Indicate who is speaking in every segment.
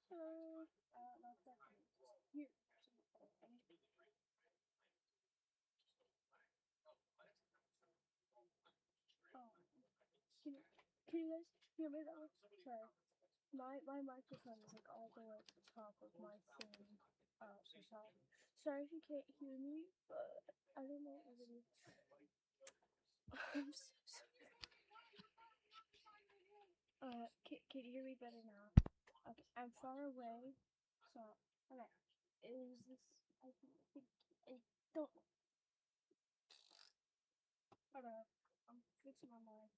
Speaker 1: Not that here. Oh, can, can you guys hear me though? Sorry. My microphone is like all the way at the top of my thing. So sorry. Sorry if you can't hear me, but I don't know what it is. I'm so sorry. Can you hear me better now? Okay, I'm far away, so okay. Is this? I think I don't. Hold on, I'm fixing my mic.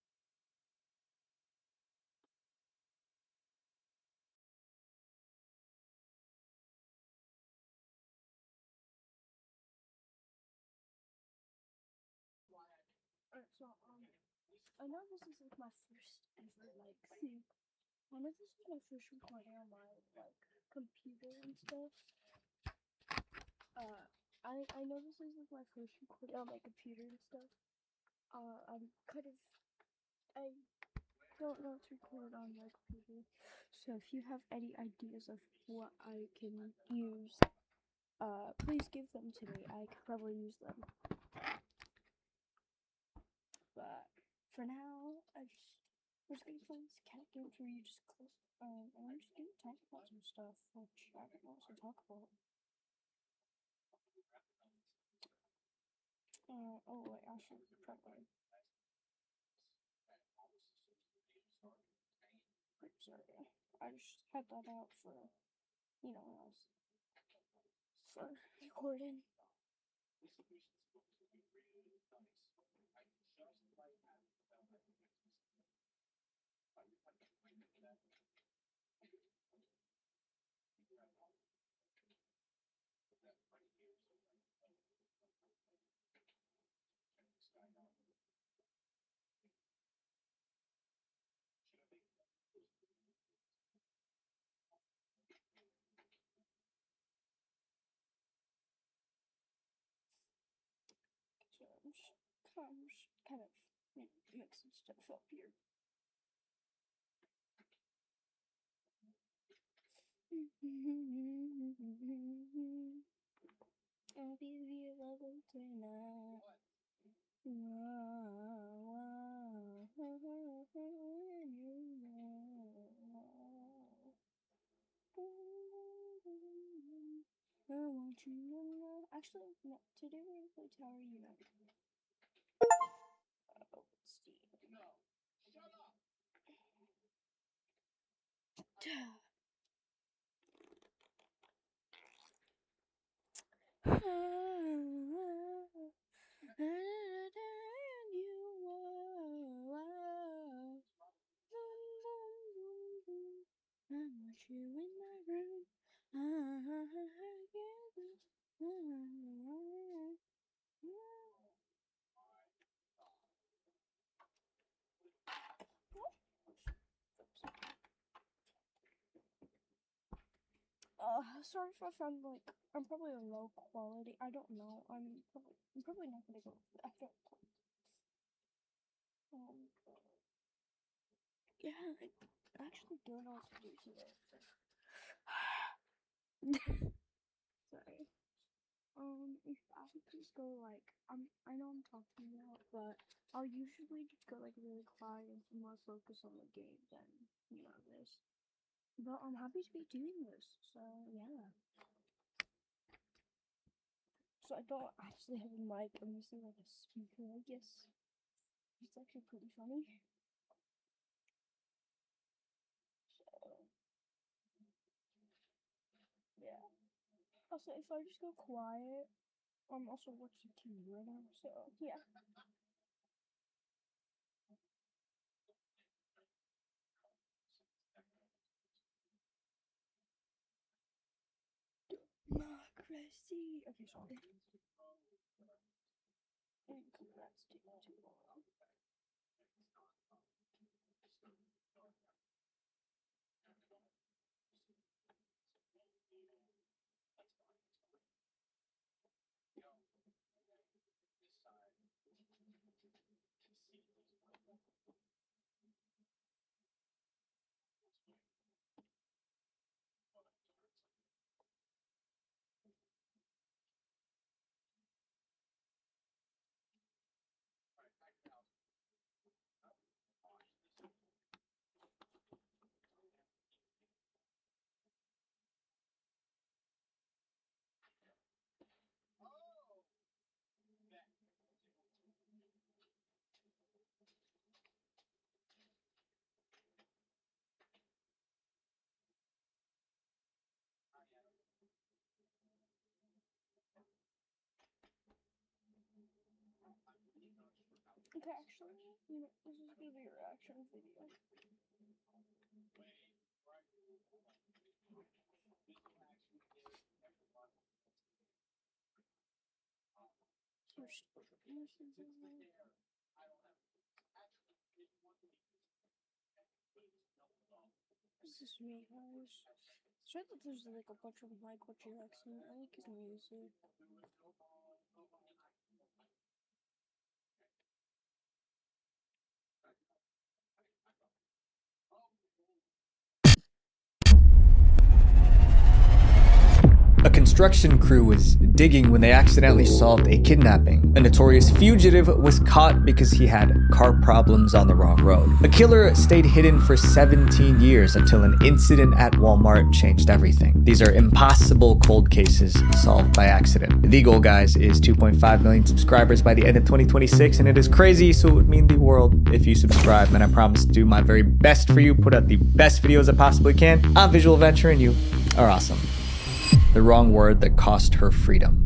Speaker 1: Alright, so I know this is like my first ever like thing. I know this is my first recording on my like computer and stuff. I know this is like my first recording on my computer and stuff. I'm kind of I don't know to record on my computer. So if you have any ideas of what I can use, please give them to me. I could probably use them. But for now, we're just gonna play this cat games where you just close, and I'm just gonna talk about some stuff, which I can also talk about. Oh wait, I should probably. Sorry, I just had that out for, when I was for recording. So I'm just kind of mixing stuff up here. I'll be available tonight. I want you to know. Actually, no, today we're gonna play Tower United. Oh, let's see. I want you in my room. Sorry if I'm probably a low quality. I don't know. I'm probably not gonna go. I don't. Um, yeah, I actually don't know what to do today. Sorry. If I could just go like I know I'm talking now, but I'll usually just go like really quiet and more focus on the game than this. But I'm happy to be doing this, so yeah. So I don't actually have a mic. I'm using like a speaker, I guess. It's actually pretty funny. So yeah. Also, if I just go quiet, I'm also watching TV right now. So yeah. Democracy. Okay, sorry. And congrats to you too. Okay, actually, this is gonna be a reaction video. This is me, guys. So I thought there's like a bunch of Michael Jackson. I like his music.
Speaker 2: A construction crew was digging when they accidentally solved a kidnapping. A notorious fugitive was caught because he had car problems on the wrong road. A killer stayed hidden for 17 years until an incident at Walmart changed everything. These are impossible cold cases solved by accident. The goal, guys, is 2.5 million subscribers by the end of 2026, and it is crazy, so it would mean the world if you subscribe, and I promise to do my very best for you, put out the best videos I possibly can. I'm Visual Venture, and you are awesome. The wrong word that cost her freedom.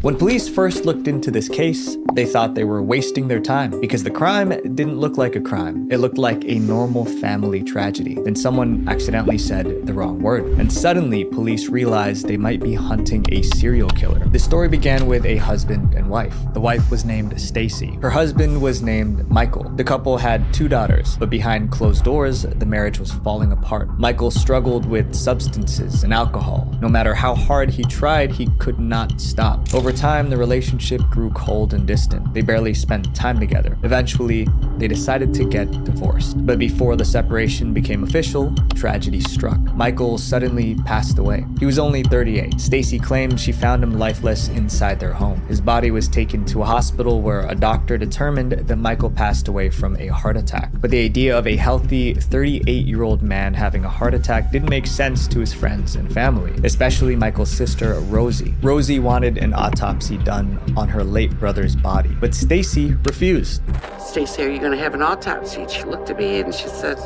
Speaker 2: When police first looked into this case, they thought they were wasting their time because the crime didn't look like a crime. It looked like a normal family tragedy. Then someone accidentally said the wrong word, and suddenly police realized they might be hunting a serial killer. The story began with a husband and wife. The wife was named Stacy. Her husband was named Michael. The couple had 2 daughters, but behind closed doors, the marriage was falling apart. Michael struggled with substances and alcohol. No matter how hard he tried, he could not stop. Over time, the relationship grew cold and distant. They barely spent time together. Eventually, they decided to get divorced. But before the separation became official, tragedy struck. Michael suddenly passed away. He was only 38. Stacy claimed she found him lifeless inside their home. His body was taken to a hospital where a doctor determined that Michael passed away from a heart attack. But the idea of a healthy 38-year-old man having a heart attack didn't make sense to his friends and family, especially Michael's sister, Rosie. Rosie wanted an autopsy done on her late brother's body, but Stacy refused.
Speaker 3: Stacy, are you going to have an autopsy? She looked at me and she said,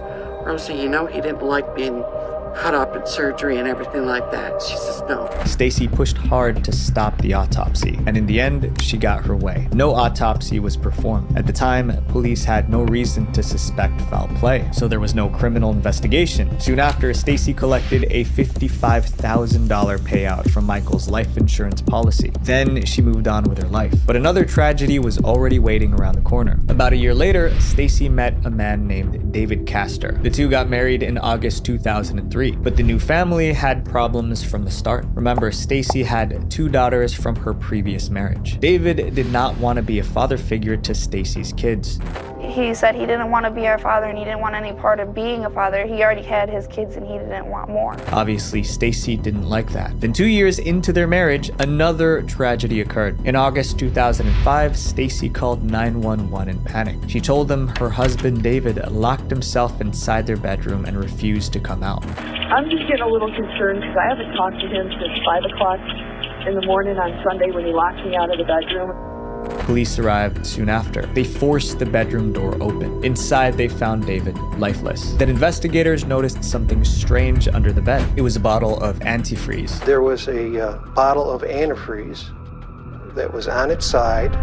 Speaker 3: Rosie, you know he didn't like being cut up in surgery and everything like that. She says no.
Speaker 2: Stacy pushed hard to stop the autopsy, and in the end, she got her way. No autopsy was performed. At the time, police had no reason to suspect foul play, so there was no criminal investigation. Soon after, Stacy collected a $55,000 payout from Michael's life insurance policy. Then she moved on with her life. But another tragedy was already waiting around the corner. About a year later, Stacy met a man named David Castor. The two got married in August 2003. But the new family had problems from the start. Remember, Stacy had 2 daughters from her previous marriage. David did not want to be a father figure to Stacy's kids.
Speaker 4: He said he didn't want to be our father and he didn't want any part of being a father. He already had his kids and he didn't want more.
Speaker 2: Obviously, Stacy didn't like that. Then 2 years into their marriage, another tragedy occurred. In August 2005, Stacy called 911 in panic. She told them her husband David locked himself inside their bedroom and refused to come out.
Speaker 5: I'm just getting a little concerned because I haven't talked to him since 5 o'clock in the morning on Sunday when he locked me out of the bedroom.
Speaker 2: Police arrived soon after. They forced the bedroom door open. Inside, they found David lifeless. Then investigators noticed something strange under the bed. It was a bottle of antifreeze.
Speaker 6: There was a bottle of antifreeze that was on its side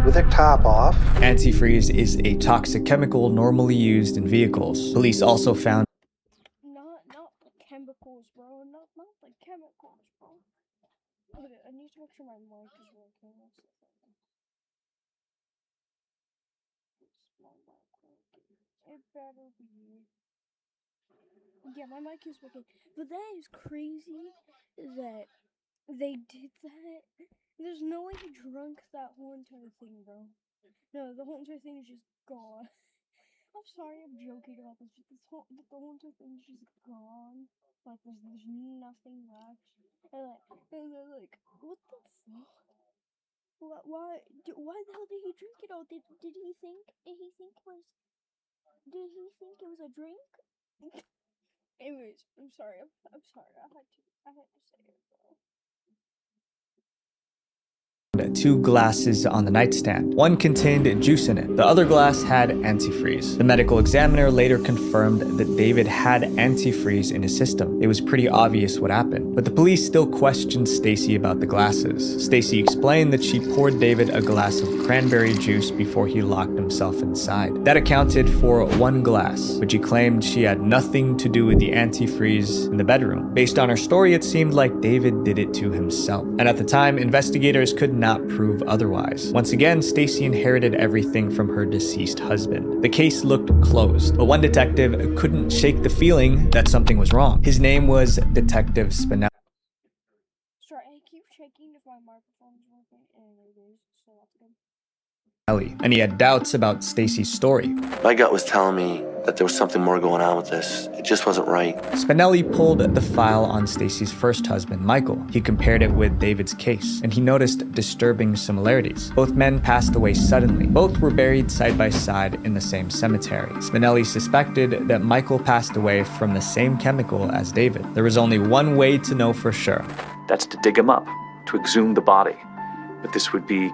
Speaker 6: with a top off.
Speaker 2: Antifreeze is a toxic chemical normally used in vehicles. Police also found
Speaker 1: Not the chemicals, bro. Not the chemicals, bro. Okay, I need to make sure my mic is working. It better be. Yeah, my mic is working. But that is crazy that they did that. There's no way he drunk that whole entire thing, bro. No, the whole entire thing is just gone. I'm sorry, I'm joking about this, but the whole entire thing is just gone. Like, there's nothing left. And they're like, what the fuck? Why the hell did he drink it all? Did he think it was a drink? Anyways, I'm sorry. I'm sorry. I had to say it, bro.
Speaker 2: 2 glasses on the nightstand. One contained juice in it. The other glass had antifreeze. The medical examiner later confirmed that David had antifreeze in his system. It was pretty obvious what happened, but the police still questioned Stacy about the glasses. Stacy explained that she poured David a glass of cranberry juice before he locked himself inside. That accounted for 1 glass, which he claimed she had nothing to do with the antifreeze in the bedroom. Based on her story, it seemed like David did it to himself. And at the time, investigators could not prove otherwise. Once again, Stacy inherited everything from her deceased husband. The case looked closed, but one detective couldn't shake the feeling that something was wrong. His name was Detective Spinelli.
Speaker 1: Sorry, I keep checking if my microphone is working, and it is, so that's good.
Speaker 2: And he had doubts about Stacy's story.
Speaker 7: My gut was telling me that there was something more going on with this. It just wasn't right.
Speaker 2: Spinelli pulled the file on Stacy's first husband, Michael. He compared it with David's case, and he noticed disturbing similarities. Both men passed away suddenly. Both were buried side by side in the same cemetery. Spinelli suspected that Michael passed away from the same chemical as David. There was only one way to know for sure.
Speaker 8: That's to dig him up, to exhume the body. But this would be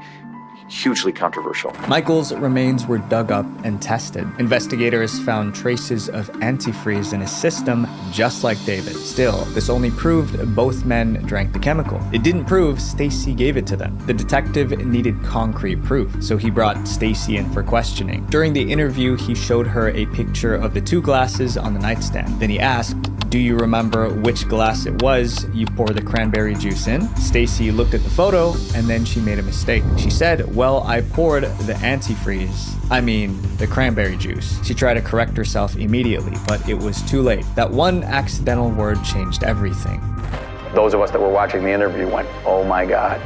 Speaker 8: hugely controversial.
Speaker 2: Michael's remains were dug up and tested. Investigators found traces of antifreeze in his system, just like David. Still, this only proved both men drank the chemical. It didn't prove Stacy gave it to them. The detective needed concrete proof, so he brought Stacy in for questioning. During the interview, he showed her a picture of the 2 glasses on the nightstand. Then he asked, "Do you remember which glass it was you poured the cranberry juice in?" Stacy looked at the photo, and then she made a mistake. She said, "Well, I poured the the cranberry juice." She tried to correct herself immediately, but it was too late. That one accidental word changed everything.
Speaker 8: Those of us that were watching the interview went, oh my God.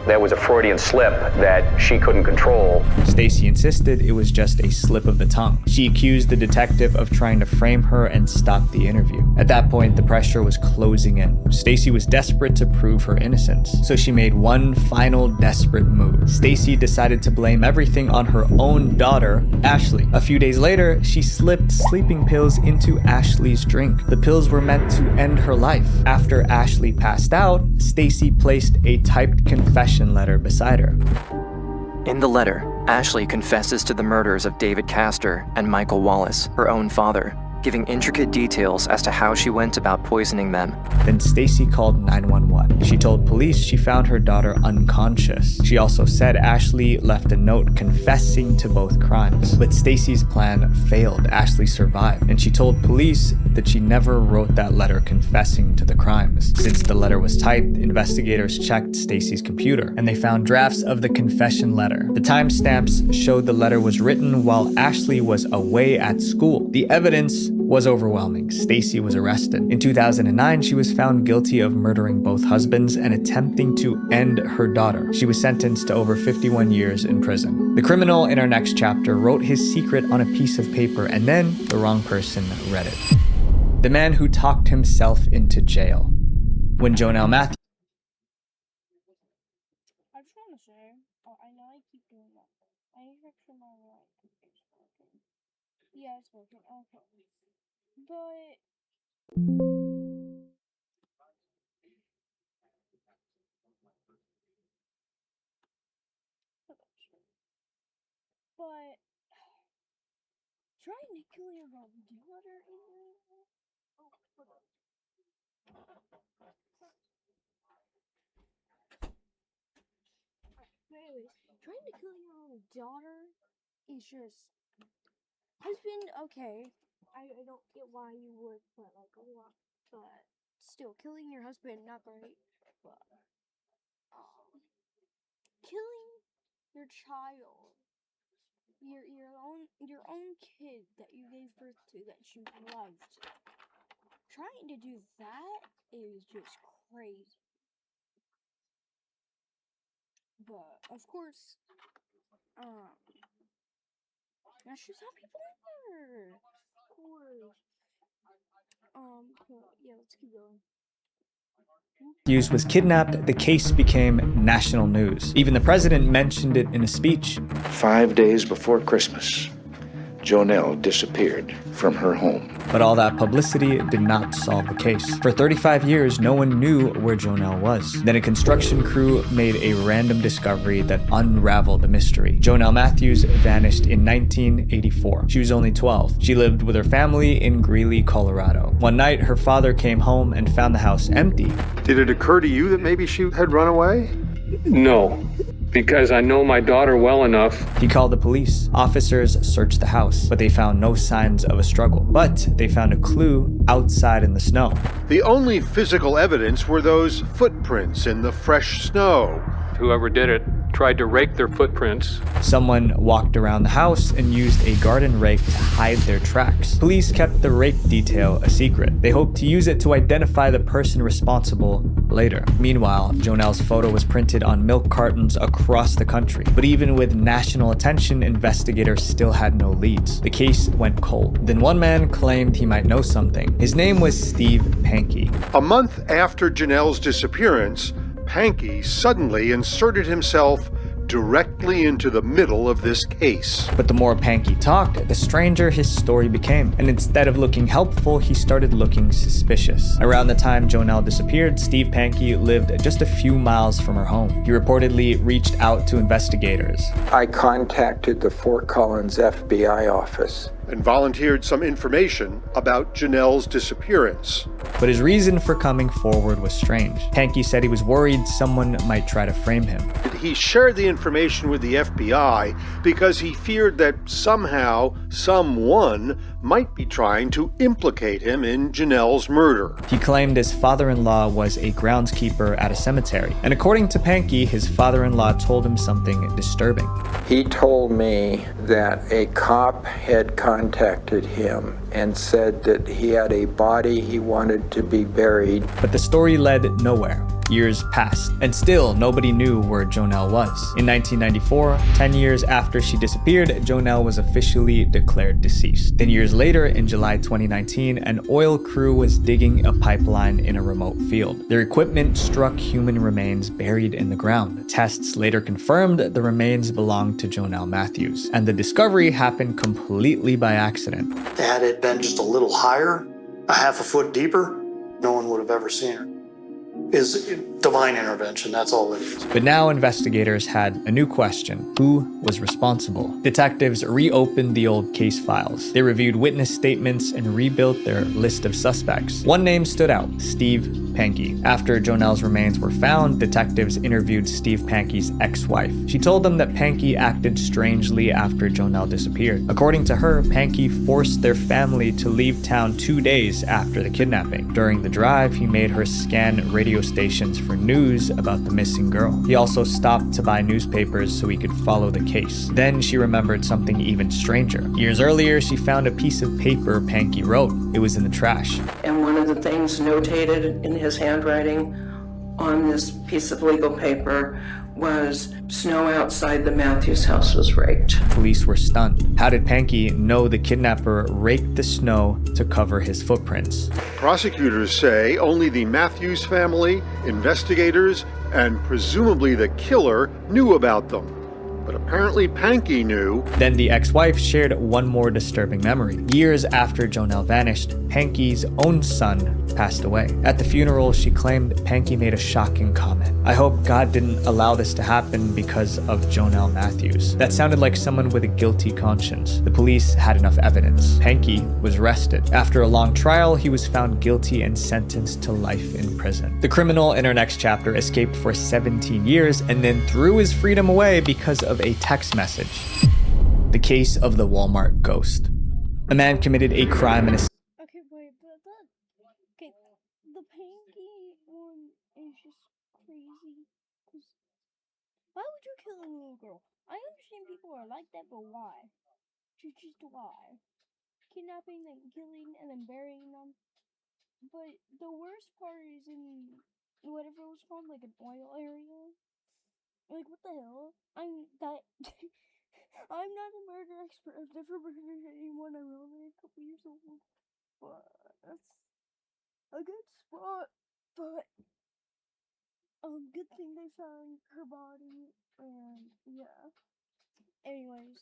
Speaker 8: That was a Freudian slip that she couldn't control.
Speaker 2: Stacy insisted it was just a slip of the tongue. She accused the detective of trying to frame her and stop the interview. At that point, the pressure was closing in. Stacy was desperate to prove her innocence, so she made one final desperate move. Stacy decided to blame everything on her own daughter, Ashley. A few days later, she slipped sleeping pills into Ashley's drink. The pills were meant to end her life. After Ashley passed out, Stacy placed a typed confession letter beside her.
Speaker 9: In the letter, Ashley confesses to the murders of David Castor and Michael Wallace, her own father, giving intricate details as to how she went about poisoning them.
Speaker 2: Then Stacy called 911. She told police she found her daughter unconscious. She also said Ashley left a note confessing to both crimes. But Stacy's plan failed. Ashley survived, and she told police that she never wrote that letter confessing to the crimes. Since the letter was typed, investigators checked Stacy's computer, and they found drafts of the confession letter. The timestamps showed the letter was written while Ashley was away at school. The evidence was overwhelming. Stacy was arrested. In 2009, she was found guilty of murdering both husbands and attempting to end her daughter. She was sentenced to over 51 years in prison. The criminal in our next chapter wrote his secret on a piece of paper, and then the wrong person read it. The man who talked himself into jail. When Jonelle Matthews
Speaker 1: I just want to say, I know I keep doing that. I need to make sure my light is working. Yeah, it's working. Okay. But trying to kill your own daughter anyways, trying to kill your own daughter is just husband, okay. I don't get why you would, but still, killing your husband, not great. But killing your child, your own kid that you gave birth to, that you loved, trying to do that is just crazy. But of course, that's just how people are. Of course. But yeah, let's keep going.
Speaker 2: Matthews was kidnapped, the case became national news. Even the president mentioned it in a speech.
Speaker 10: 5 days before Christmas, Jonelle disappeared from her home.
Speaker 2: But all that publicity did not solve the case. For 35 years, no one knew where Jonelle was. Then a construction crew made a random discovery that unraveled the mystery. Jonelle Matthews vanished in 1984. She was only 12. She lived with her family in Greeley, Colorado. One night, her father came home and found the house empty.
Speaker 11: Did it occur to you that maybe she had run away?
Speaker 12: No.
Speaker 11: because I know my daughter well enough.
Speaker 2: He called the police. Officers searched the house, but they found no signs of a struggle. But they found a clue outside in the snow.
Speaker 12: The only physical evidence were those footprints in the fresh snow.
Speaker 11: Whoever did it tried to rake their footprints.
Speaker 2: Someone walked around the house and used a garden rake to hide their tracks. Police kept the rake detail a secret. They hoped to use it to identify the person responsible later. Meanwhile, Jonel's photo was printed on milk cartons across the country. But even with national attention, investigators still had no leads. The case went cold. Then one man claimed he might know something. His name was Steve Pankey.
Speaker 12: A month after Janelle's disappearance, Pankey suddenly inserted himself directly into the middle of this case.
Speaker 2: But the more Pankey talked, the stranger his story became. And instead of looking helpful, he started looking suspicious. Around the time Jonelle disappeared, Steve Pankey lived just a few miles from her home. He reportedly reached out to investigators.
Speaker 13: I contacted the Fort Collins FBI office
Speaker 12: and volunteered some information about Janelle's disappearance.
Speaker 2: But his reason for coming forward was strange. Pankey said he was worried someone might try to frame him.
Speaker 12: He shared the information with the FBI because he feared that somehow someone might be trying to implicate him in Janelle's murder.
Speaker 2: He claimed his father-in-law was a groundskeeper at a cemetery. And according to Pankey, his father-in-law told him something disturbing.
Speaker 13: He told me that a cop had contacted him and said that he had a body he wanted to be buried.
Speaker 2: But the story led nowhere. Years passed, and still nobody knew where Jonelle was. In 1994, 10 years after she disappeared, Jonelle was officially declared deceased. Then years later, in July 2019, an oil crew was digging a pipeline in a remote field. Their equipment struck human remains buried in the ground. Tests later confirmed the remains belonged to Jonelle Matthews, and the discovery happened completely by accident.
Speaker 14: Had it been just a little higher, a half a foot deeper, no one would have ever seen her. Is divine intervention, that's all it is.
Speaker 2: But now investigators had a new question. Who was responsible? Detectives reopened the old case files. They reviewed witness statements and rebuilt their list of suspects. One name stood out, Steve Pankey. After Jonelle's remains were found, detectives interviewed Steve Pankey's ex-wife. She told them that Pankey acted strangely after Jonelle disappeared. According to her, Pankey forced their family to leave town 2 days after the kidnapping. During the drive, he made her scan radio stations for news about the missing girl. He also stopped to buy newspapers so he could follow the case. Then she remembered something even stranger. Years earlier, she found a piece of paper Pankey wrote. It was in the trash.
Speaker 15: And one of the things notated in his handwriting on this piece of legal paper was snow outside the Matthews house was raked.
Speaker 2: Police were stunned. How did Pankey know the kidnapper raked the snow to cover his footprints?
Speaker 12: Prosecutors say only the Matthews family, investigators, and presumably the killer knew about them. But apparently Pankey knew.
Speaker 2: Then the ex-wife shared one more disturbing memory. Years after Jonelle vanished, Pankey's own son passed away. At the funeral, she claimed Pankey made a shocking comment. "I hope God didn't allow this to happen because of Jonelle Matthews." That sounded like someone with a guilty conscience. The police had enough evidence. Pankey was arrested. After a long trial, he was found guilty and sentenced to life in prison. The criminal in our next chapter escaped for 17 years and then threw his freedom away because of a text message. The case of the Walmart ghost. A man committed a crime in a...
Speaker 1: Okay, wait, but okay, the Pankey one is just crazy. Why would you kill a little girl? I understand people are like that, but why? Just why? Kidnapping, then killing, and then burying them. But the worst part is in whatever it was called, like an oil area. Like, what the hell? I'm not a murder expert. I've never murdered anyone. I'm only a couple years old. But that's a good spot. But, good thing they found her body. And, yeah. Anyways.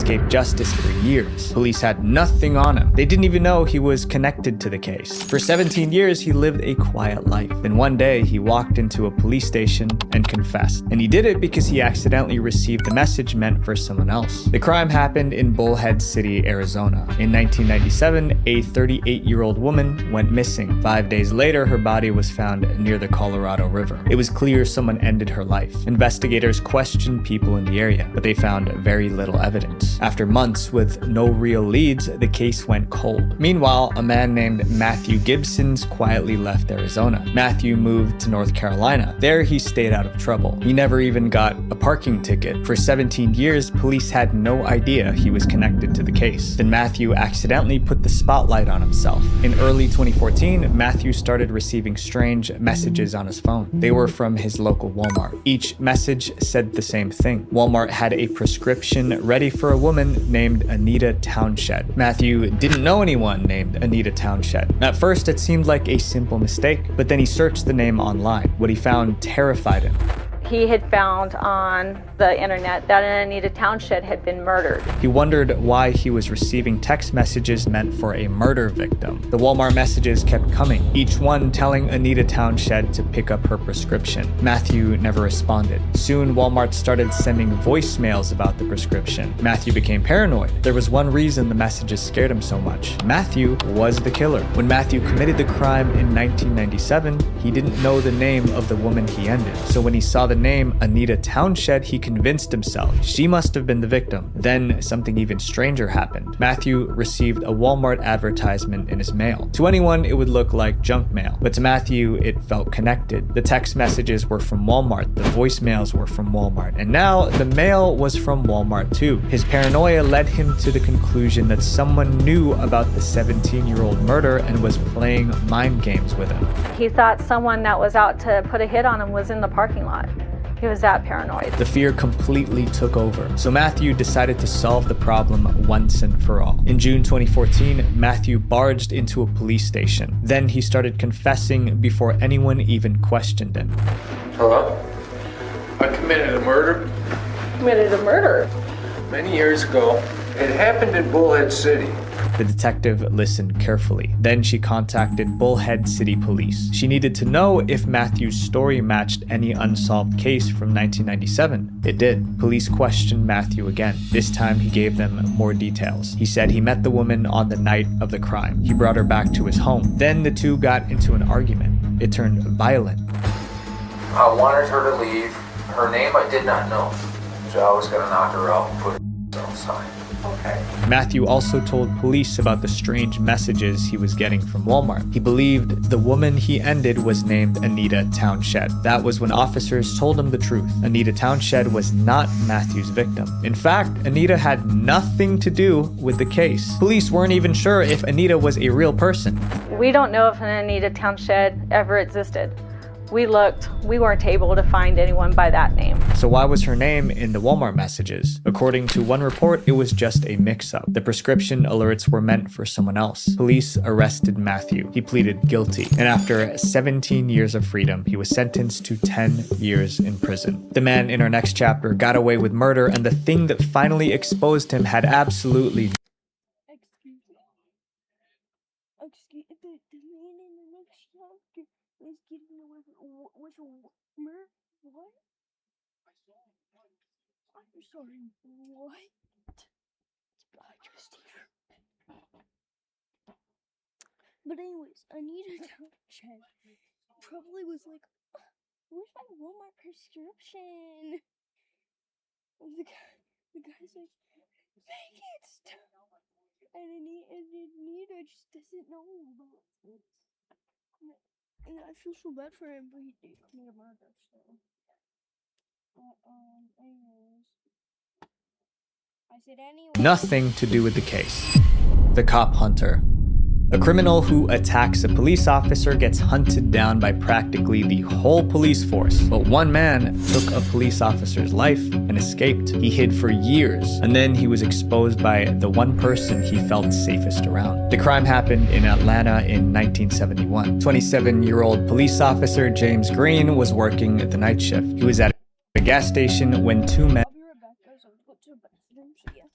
Speaker 2: escaped justice for years. Police had nothing on him. They didn't even know he was connected to the case. For 17 years, he lived a quiet life. Then one day, he walked into a police station and confessed. And he did it because he accidentally received a message meant for someone else. The crime happened in Bullhead City, Arizona. In 1997, a 38-year-old woman went missing. 5 days later, her body was found near the Colorado River. It was clear someone ended her life. Investigators questioned people in the area, but they found very little evidence. After months with no real leads, the case went cold. Meanwhile, a man named Matthew Gibsons quietly left Arizona. Matthew moved to North Carolina. There, he stayed out of trouble. He never even got a parking ticket. For 17 years, police had no idea he was connected to the case. Then Matthew accidentally put the spotlight on himself. In early 2014, Matthew started receiving strange messages on his phone. They were from his local Walmart. Each message said the same thing. Walmart had a prescription ready for a woman named Anita Townshend. Matthew didn't know anyone named Anita Townshend. At first, it seemed like a simple mistake, but then he searched the name online. What he found terrified him.
Speaker 16: He had found on the internet that Anita Townshend had been murdered.
Speaker 2: He wondered why he was receiving text messages meant for a murder victim. The Walmart messages kept coming, each one telling Anita Townshend to pick up her prescription. Matthew never responded. Soon, Walmart started sending voicemails about the prescription. Matthew became paranoid. There was one reason the messages scared him so much. Matthew was the killer. When Matthew committed the crime in 1997, he didn't know the name of the woman he ended. So when he saw the name Anita Townshend, he convinced himself she must have been the victim. Then something even stranger happened. Matthew received a Walmart advertisement in his mail. To anyone, it would look like junk mail, but to Matthew, it felt connected. The text messages were from Walmart, the voicemails were from Walmart, and now the mail was from Walmart too. His paranoia led him to the conclusion that someone knew about the 17-year-old murder and was playing mind games with him.
Speaker 16: He thought someone that was out to put a hit on him was in the parking lot. He was that paranoid.
Speaker 2: The fear completely took over, so Matthew decided to solve the problem once and for all. In June 2014, Matthew barged into a police station. Then he started confessing before anyone even questioned him.
Speaker 10: Hello? I committed a murder
Speaker 16: Committed a murder?
Speaker 10: many years ago. It happened in Bullhead City.
Speaker 2: The detective listened carefully. Then she contacted Bullhead City Police. She needed to know if Matthew's story matched any unsolved case from 1997. It did. Police questioned Matthew again. This time he gave them more details. He said he met the woman on the night of the crime. He brought her back to his home. Then the two got into an argument. It turned violent.
Speaker 17: I wanted her to leave. Her name I did not know. So I was gonna knock her out and put her outside. Okay.
Speaker 2: Matthew also told police about the strange messages he was getting from Walmart. He believed the woman he ended was named Anita Townshend. That was when officers told him the truth. Anita Townshend was not Matthew's victim. In fact, Anita had nothing to do with the case. Police weren't even sure if Anita was a real person.
Speaker 16: We don't know if an Anita Townshend ever existed. We looked, we weren't able to find anyone by that name.
Speaker 2: So why was her name in the Walmart messages? According to one report, it was just a mix-up. The prescription alerts were meant for someone else. Police arrested Matthew. He pleaded guilty. And after 17 years of freedom, he was sentenced to 10 years in prison. The man in our next chapter got away with murder, and the thing that finally exposed him had absolutely
Speaker 1: is getting away with murder? What? I'm sorry, what? But anyways, Anita Townshend probably was like, where's my Walmart prescription? And the guy's like, make it stop. And Anita just doesn't know about it. And I feel so bad for him, but he did commit a murder, so. Anyways. I said anyway.
Speaker 2: Nothing to do with the case. The Cop Hunter. A criminal who attacks a police officer gets hunted down by practically the whole police force. But one man took a police officer's life and escaped. He hid for years, and then he was exposed by the one person he felt safest around. The crime happened in Atlanta in 1971. 27-year-old police officer James Green was working the night shift. He was at a gas station when two men...
Speaker 1: I'll be right back, guys. I'll go to the bathroom, so yeah.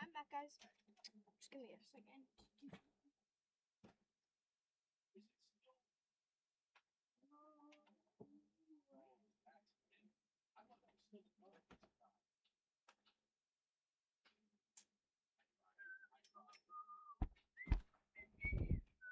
Speaker 1: I'm back, guys. Just give me a second.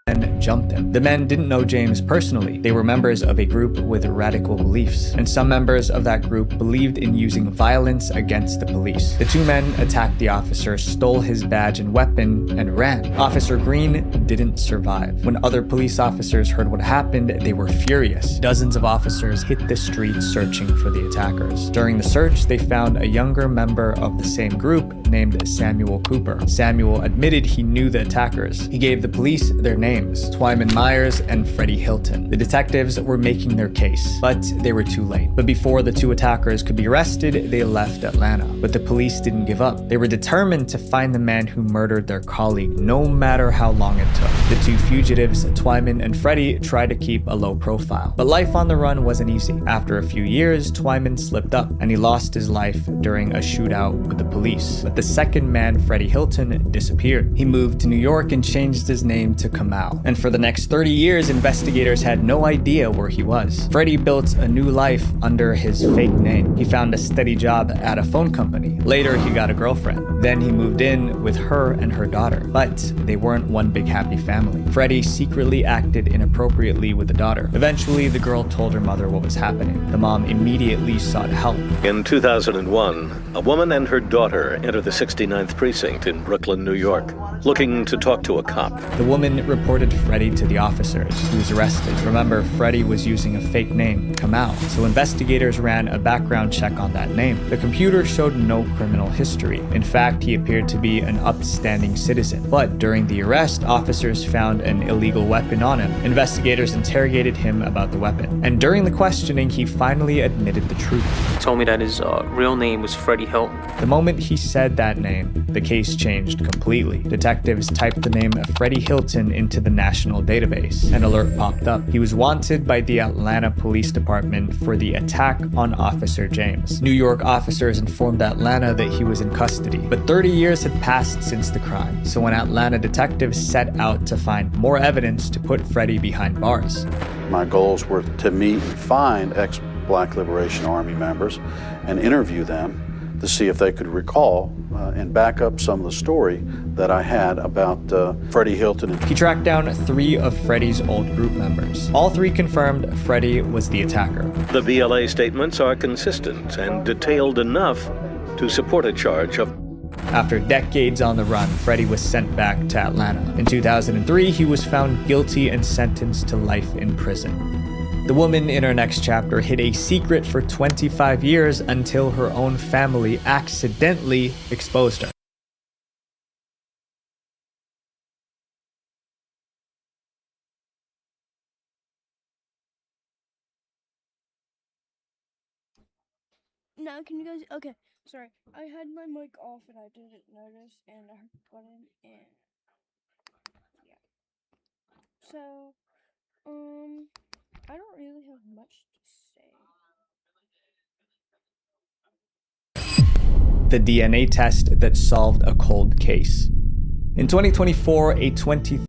Speaker 2: And jumped him. The men didn't know James personally. They were members of a group with radical beliefs, and some members of that group believed in using violence against the police. The two men attacked the officer, stole his badge and weapon, and ran. Officer Green didn't survive. When other police officers heard what happened, they were furious. Dozens of officers hit the streets searching for the attackers. During the search, they found a younger member of the same group named Samuel Cooper. Samuel admitted he knew the attackers. He gave the police their names, Twyman Myers and Freddie Hilton. The detectives were making their case, but they were too late. But before the two attackers could be arrested, they left Atlanta. But the police didn't give up. They were determined to find the man who murdered their colleague, no matter how long it took. The two fugitives, Twyman and Freddie, tried to keep a low profile. But life on the run wasn't easy. After a few years, Twyman slipped up, and he lost his life during a shootout with the police. But the second man, Freddie Hilton, disappeared. He moved to New York and changed his name to Kamau. And for the next 30 years, investigators had no idea where he was. Freddie built a new life under his fake name. He found a steady job at a phone company. Later, he got a girlfriend. Then he moved in with her and her daughter. But they weren't one big happy family. Freddie secretly acted inappropriately with the daughter. Eventually, the girl told her mother what was happening. The mom immediately sought help.
Speaker 18: In 2001, a woman and her daughter entered the 69th precinct in Brooklyn, New York, looking to talk to a cop.
Speaker 2: The woman reported Freddie to the officers. He was arrested. Remember, Freddie was using a fake name, Kamau, so investigators ran a background check on that name. The computer showed no criminal history. In fact, he appeared to be an upstanding citizen. But during the arrest, officers found an illegal weapon on him. Investigators interrogated him about the weapon. And during the questioning, he finally admitted the truth.
Speaker 19: He told me that his real name was Freddie Hilton.
Speaker 2: The moment he said that name, the case changed completely. Detectives typed the name of Freddie Hilton into the national database. An alert popped up. He was wanted by the Atlanta Police Department for the attack on Officer James. New York officers informed Atlanta that he was in custody, but 30 years had passed since the crime. So when Atlanta detectives set out to find more evidence to put Freddie behind bars.
Speaker 20: My goals were to meet and find ex-Black Liberation Army members and interview them to see if they could recall and back up some of the story that I had about Freddie Hilton.
Speaker 2: He tracked down 3 of Freddie's old group members. All 3 confirmed Freddie was the attacker.
Speaker 18: The BLA statements are consistent and detailed enough to support a charge of.
Speaker 2: After decades on the run, Freddie was sent back to Atlanta. In 2003, he was found guilty and sentenced to life in prison. The woman in our next chapter hid a secret for 25 years until her own family accidentally exposed her.
Speaker 1: Now, can you guys? Okay, sorry. I had my mic off and I didn't notice, and I hurt the button, and yeah. So, I don't really have much to say.
Speaker 2: The DNA test that solved a cold case. In 2024, a 20.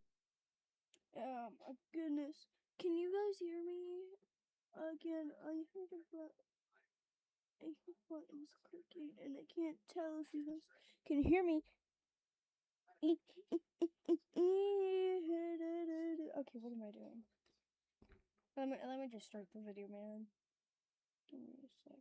Speaker 1: Oh my goodness. Can you guys hear me? Again, I heard buttons clicking and I can't tell if you guys can hear me. Okay, what am I doing? Let me just start the video, man. Give me a sec.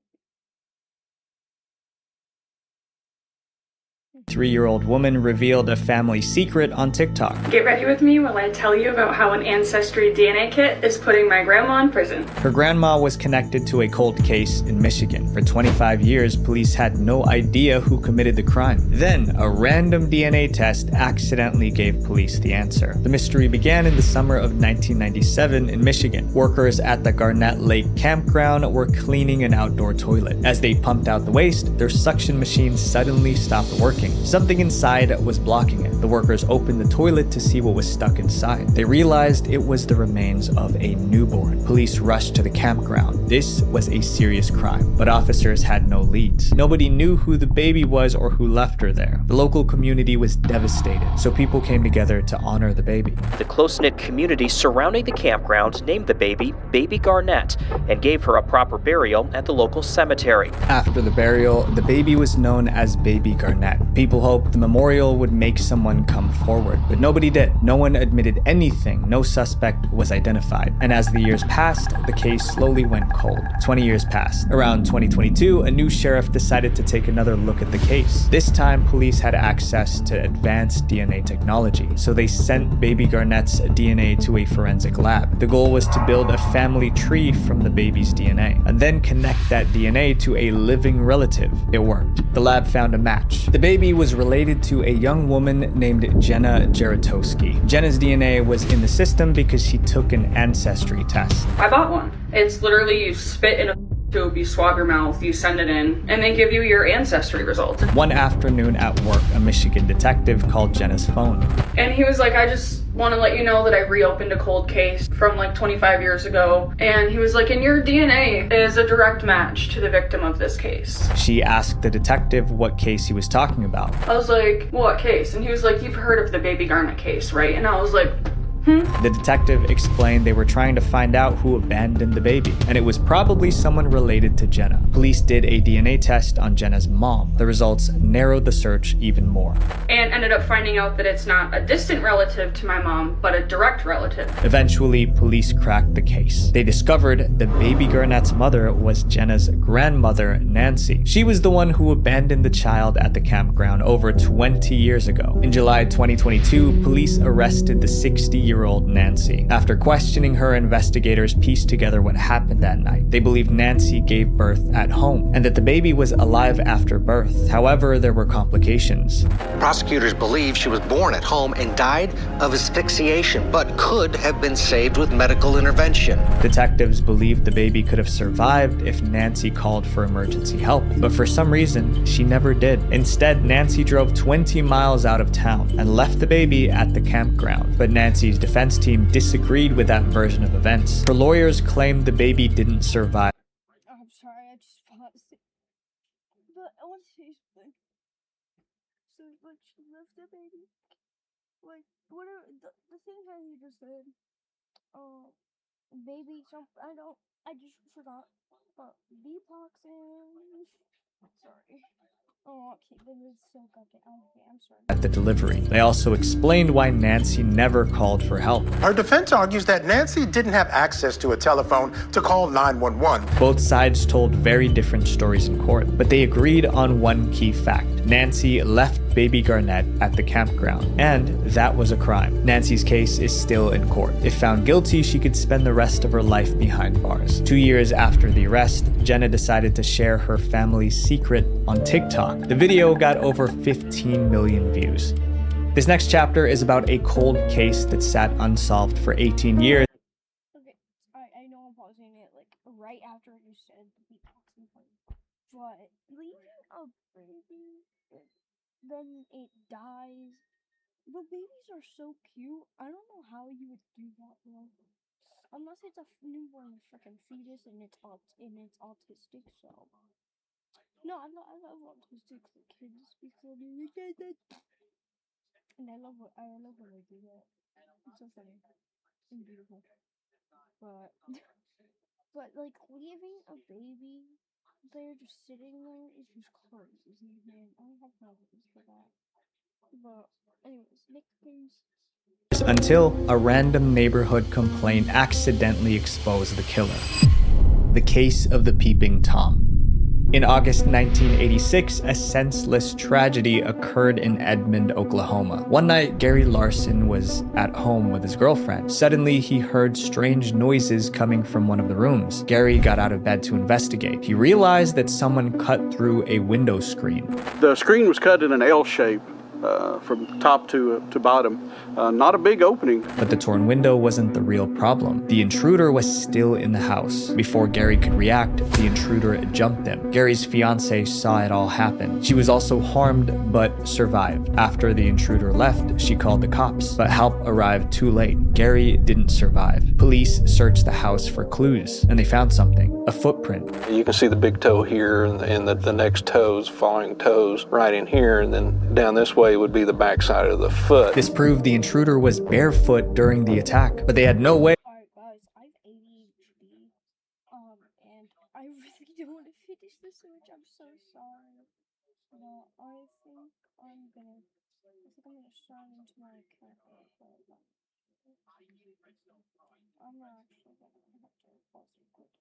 Speaker 2: 3-year-old woman revealed a family secret on TikTok.
Speaker 21: Get ready with me while I tell you about how an Ancestry DNA kit is putting my grandma in prison.
Speaker 2: Her grandma was connected to a cold case in Michigan. For 25 years, police had no idea who committed the crime. Then, a random DNA test accidentally gave police the answer. The mystery began in the summer of 1997 in Michigan. Workers at the Garnett Lake campground were cleaning an outdoor toilet. As they pumped out the waste, their suction machine suddenly stopped working. Something inside was blocking it. The workers opened the toilet to see what was stuck inside. They realized it was the remains of a newborn. Police rushed to the campground. This was a serious crime, but officers had no leads. Nobody knew who the baby was or who left her there. The local community was devastated, so people came together to honor the baby.
Speaker 22: The close-knit community surrounding the campground named the baby Baby Garnett and gave her a proper burial at the local cemetery.
Speaker 2: After the burial, the baby was known as Baby Garnett. People hoped the memorial would make someone come forward, but nobody did. No one admitted anything. No suspect was identified. And as the years passed, the case slowly went cold. 20 years passed. Around 2022, a new sheriff decided to take another look at the case. This time, police had access to advanced DNA technology, so they sent Baby Garnett's DNA to a forensic lab. The goal was to build a family tree from the baby's DNA, and then connect that DNA to a living relative. It worked. The lab found a match. The baby was related to a young woman named Jenna Jaratowski. Jenna's DNA was in the system because she took an ancestry test.
Speaker 21: I bought one. It's literally you spit in a tube, you swab your mouth, you send it in, and they give you your ancestry results.
Speaker 2: One afternoon at work, a Michigan detective called Jenna's phone.
Speaker 21: And he was like, I just want to let you know that I reopened a cold case from like 25 years ago. And he was like, and your DNA is a direct match to the victim of this case.
Speaker 2: She asked the detective what case he was talking about.
Speaker 21: I was like, what case? And he was like, you've heard of the Baby Garnett case, right? And I was like,
Speaker 2: The detective explained they were trying to find out who abandoned the baby, and it was probably someone related to Jenna. Police did a DNA test on Jenna's mom. The results narrowed the search even more.
Speaker 21: And ended up finding out that it's not a distant relative to my mom, but a direct relative.
Speaker 2: Eventually, police cracked the case. They discovered the Baby Garnett's mother was Jenna's grandmother, Nancy. She was the one who abandoned the child at the campground over 20 years ago. In July 2022, police arrested the 60-year-old Nancy. After questioning her, investigators pieced together what happened that night. They believed Nancy gave birth at home and that the baby was alive after birth. However, there were complications.
Speaker 6: Prosecutors believe she was born at home and died of asphyxiation, but could have been saved with medical intervention.
Speaker 2: Detectives believed the baby could have survived if Nancy called for emergency help, but for some reason, she never did. Instead, Nancy drove 20 miles out of town and left the baby at the campground. But Nancy's defense team disagreed with that version of events. Her lawyers claimed the baby didn't survive.
Speaker 1: I'm sorry, I just paused it. But I want to say something. So, like, she left the baby. Like, whatever, the thing that he just said. Baby, I just forgot. But BPOX and... Sorry. Oh, okay, then it's so goddamn... Okay, I'm sorry.
Speaker 2: At the delivery. They also explained why Nancy never called for help.
Speaker 23: Her defense argues that Nancy didn't have access to a telephone to call 911.
Speaker 2: Both sides told very different stories in court, but they agreed on one key fact. Nancy left Baby Garnett at the campground, and that was a crime. Nancy's case is still in court. If found guilty, she could spend the rest of her life behind bars. 2 years after the arrest, Jenna decided to share her family's secret on TikTok. The video got over 15 million views. This next chapter is about a cold case that sat unsolved for 18 years.
Speaker 1: Okay, I know I'm pausing it, like, right after you said the beatboxing part. But leaving a baby, then it dies. The babies are so cute. I don't know how you would do that, bro. Unless it's a newborn freaking fetus and it's autistic, so... No, I love autistic kids because and I love when they do that. It's so funny and beautiful. But like leaving a baby there just sitting there is just crazy, man. I have no words for that. But anyways, next case.
Speaker 2: Until a random neighborhood complaint accidentally exposed the killer. The case of the Peeping Tom. In August 1986, a senseless tragedy occurred in Edmond, Oklahoma. One night, Gary Larson was at home with his girlfriend. Suddenly, he heard strange noises coming from one of the rooms. Gary got out of bed to investigate. He realized that someone cut through a window screen.
Speaker 3: The screen was cut in an L shape. From top to bottom. Not a big opening.
Speaker 2: But the torn window wasn't the real problem. The intruder was still in the house. Before Gary could react, the intruder jumped him. Gary's fiancée saw it all happen. She was also harmed, but survived. After the intruder left, she called the cops, but help arrived too late. Gary didn't survive. Police searched the house for clues, and they found something, a footprint.
Speaker 3: You can see the big toe here, and the next toes, following toes, right in here, and then down this way would be the backside of the foot.
Speaker 2: This proved the intruder was barefoot during the attack, but they had no way.
Speaker 1: Alright guys, I have ADHD, and I really don't want to finish this, which I'm so sorry. But I think I'm gonna sign into my account. I'm not actually gonna have to pause it.